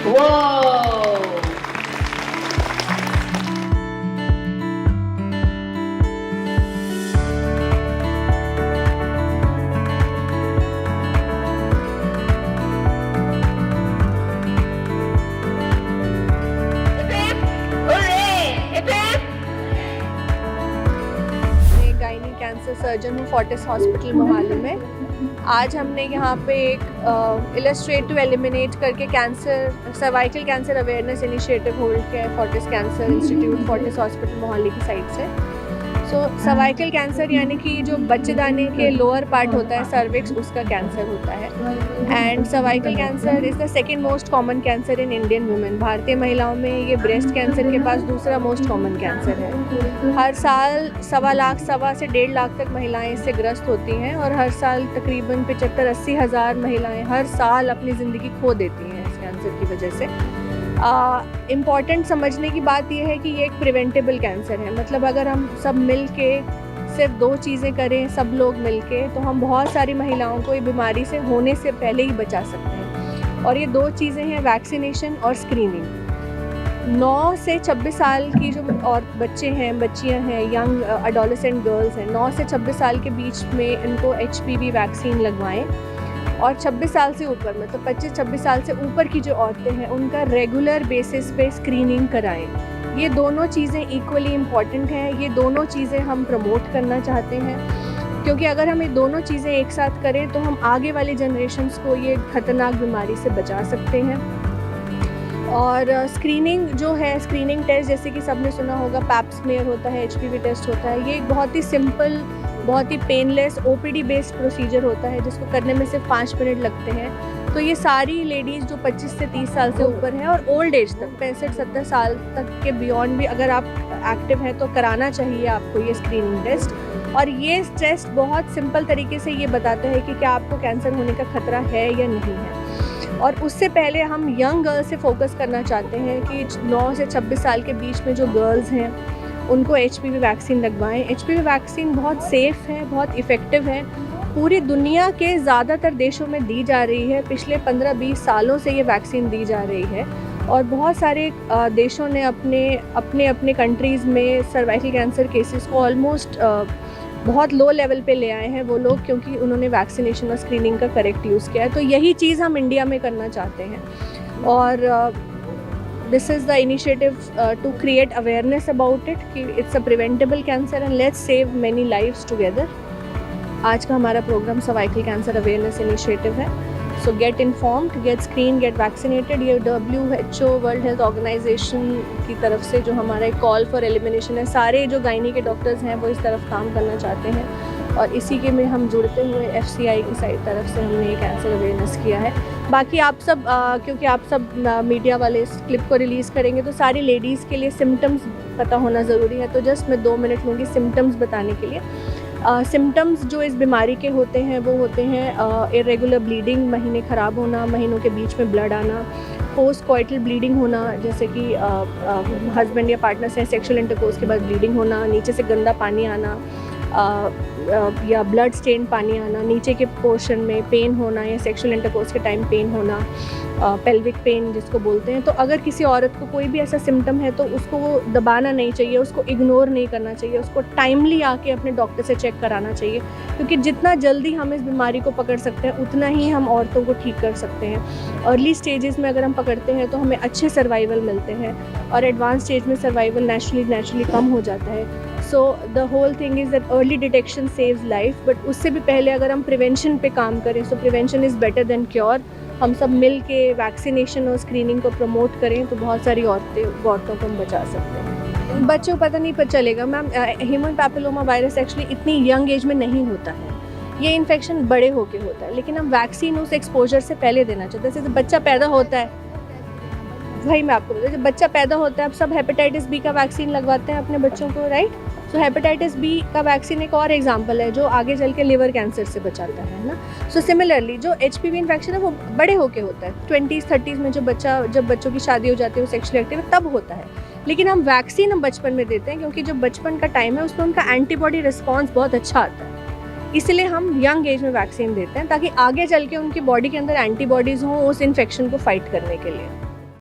Whoa! Gynae cancer surgeon हूँ Fortis hospital Mohali में। आज हमने यहाँ पे एक इलस्ट्रेट टू एलिमिनेट करके cancer cervical cancer awareness initiative hold किया है Fortis cancer institute Fortis hospital Mohali की साइड से। सो सर्वाइकल कैंसर यानी कि जो बच्चेदानी के लोअर पार्ट होता है सर्विक्स, उसका कैंसर होता है। And cervical cancer is the second most common cancer in Indian women. भारतीय महिलाओं में ये ब्रेस्ट कैंसर के पास दूसरा मोस्ट कॉमन कैंसर है। हर साल 1.25 से 1.5 लाख तक महिलाएं इससे ग्रस्त होती हैं और हर साल तकरीबन 75-80 हज़ार महिलाएं हर साल अपनी ज़िंदगी खो देती हैं इस कैंसर की वजह से। इम्पॉर्टेंट समझने की बात यह है कि ये एक प्रिवेंटेबल कैंसर है। मतलब अगर हम सब मिल के सिर्फ 2 चीज़ें करें, सब लोग मिल के, तो हम बहुत सारी महिलाओं को ये बीमारी से होने से पहले ही बचा सकते हैं। और ये 2 चीज़ें हैं, वैक्सीनेशन और स्क्रीनिंग। 9 से 26 साल की जो और बच्चे हैं, बच्चियां हैं, यंग एडोलेसेंट गर्ल्स हैं, 9 से 26 साल के बीच में इनको HPV वैक्सीन लगवाएं। और 26 साल से ऊपर, मतलब 25-26 साल से ऊपर की जो औरतें हैं उनका रेगुलर बेसिस पे स्क्रीनिंग कराएं। ये दोनों चीज़ें इक्वली इम्पॉर्टेंट हैं। ये दोनों चीज़ें हम प्रमोट करना चाहते हैं, क्योंकि अगर हम ये दोनों चीज़ें एक साथ करें तो हम आगे वाली जनरेशन्स को ये ख़तरनाक बीमारी से बचा सकते हैं। और स्क्रीनिंग जो है, स्क्रीनिंग टेस्ट जैसे कि सबने सुना होगा, पैप स्मीयर होता है, HPV टेस्ट होता है। ये एक बहुत ही सिंपल, बहुत ही पेनलेस OPD बेस्ड प्रोसीजर होता है जिसको करने में सिर्फ 5 मिनट लगते हैं। तो ये सारी लेडीज़ जो 25 से 30 साल से ऊपर हैं और ओल्ड एज तक 65-70 साल तक के बियॉन्ड भी अगर आप एक्टिव हैं तो कराना चाहिए आपको ये स्क्रीनिंग टेस्ट। और ये टेस्ट बहुत सिंपल तरीके से ये बताता है कि क्या आपको कैंसर होने का खतरा है या नहीं है। और उससे पहले हम यंग गर्ल्स से फोकस करना चाहते हैं कि 9 से 26 साल के बीच में जो गर्ल्स हैं उनको HPV वैक्सीन लगवाएं। HPV वैक्सीन बहुत सेफ़ है, बहुत इफ़ेक्टिव है, पूरी दुनिया के ज़्यादातर देशों में दी जा रही है। पिछले 15-20 सालों से ये वैक्सीन दी जा रही है और बहुत सारे देशों ने अपने कंट्रीज़ में सर्वाइकल कैंसर केसेस को ऑलमोस्ट बहुत लो लेवल पे ले आए हैं वो लोग, क्योंकि उन्होंने वैक्सीनेशन और स्क्रीनिंग का करेक्ट यूज़ किया है। तो यही चीज़ हम इंडिया में करना चाहते हैं। और this is the initiative to create awareness about it कि it's a preventable cancer and let's save many lives together। आज का हमारा program cervical cancer awareness initiative है। So get informed, get screen, get vaccinated. ये WHO World Health Organization की तरफ से जो हमारा एक कॉल फॉर एलिमिनेशन है, सारे जो गायनी के डॉक्टर्स हैं वो इस तरफ काम करना चाहते हैं और इसी के में हम जुड़ते हुए FCI की साइड तरफ से हमने ये कैंसर अवेयरनेस किया है। बाकी आप सब क्योंकि आप सब मीडिया वाले इस क्लिप को रिलीज़ करेंगे तो सारी लेडीज़ के लिए सिम्टम्स पता होना ज़रूरी है। तो जस्ट मैं 2 मिनट लूँगी सिम्टम्स बताने के लिए। सिम्टम्स जो इस बीमारी के होते हैं वो होते हैं इरेगुलर ब्लीडिंग, महीने ख़राब होना, महीनों के बीच में ब्लड आना, पोस्ट कॉइटल ब्लीडिंग होना, जैसे कि हस्बैंड या पार्टनर से सेक्सुअल इंटरकोर्स के बाद ब्लीडिंग होना, नीचे से गंदा पानी आना या ब्लड स्टेन पानी आना, नीचे के पोर्शन में पेन होना या सेक्सुअल इंटरकोर्स के टाइम पेन होना, पेल्विक पेन जिसको बोलते हैं। तो अगर किसी औरत को कोई भी ऐसा सिम्टम है तो उसको वो दबाना नहीं चाहिए, उसको इग्नोर नहीं करना चाहिए, उसको टाइमली आके अपने डॉक्टर से चेक कराना चाहिए, क्योंकि जितना जल्दी हम इस बीमारी को पकड़ सकते हैं उतना ही हम औरतों को ठीक कर सकते हैं। अर्ली स्टेजेस में अगर हम पकड़ते हैं तो हमें अच्छे सर्वाइवल मिलते हैं और एडवांस स्टेज में सर्वाइवल नेचुरली कम हो जाता है। So the whole thing is that early detection saves life, but उससे भी पहले अगर हम प्रिवेंशन पे काम करें, so prevention is better than cure. हम सब मिल के वैक्सीनेशन और स्क्रीनिंग को प्रमोट करें तो बहुत सारी औरतों को हम बचा सकते हैं। बच्चों को पता नहीं पता चलेगा ma'am, human papilloma virus actually इतनी यंग एज में नहीं होता है, ये इन्फेक्शन बड़े होके होता है, लेकिन हम वैक्सीन उस एक्सपोजर से पहले देना चाहते हैं। जैसे बच्चा पैदा होता है, वही मैं आपको बता, जब बच्चा पैदा होता है अब सब हेपेटाइटिस B का वैक्सीन लगवाते हैं अपने बच्चों को, राइट। सो हेपेटाइटिस B का वैक्सीन एक और एग्जांपल है जो आगे चल के लिवर कैंसर से बचाता है ना। सो सिमिलरली जो HPV इन्फेक्शन है वो बड़े होके होता है, 20s-30s में जब बच्चों की शादी हो जाती है, वो सेक्सुअली एक्टिव है तब होता है। लेकिन हम वैक्सीन हम बचपन में देते हैं क्योंकि जो बचपन का टाइम है उसमें उनका एंटीबॉडी रिस्पॉन्स बहुत अच्छा आता है, इसलिए हम यंग एज में वैक्सीन देते हैं ताकि आगे चल के उनकी बॉडी के अंदर एंटीबॉडीज़ हों उस इन्फेक्शन को फाइट करने के लिए।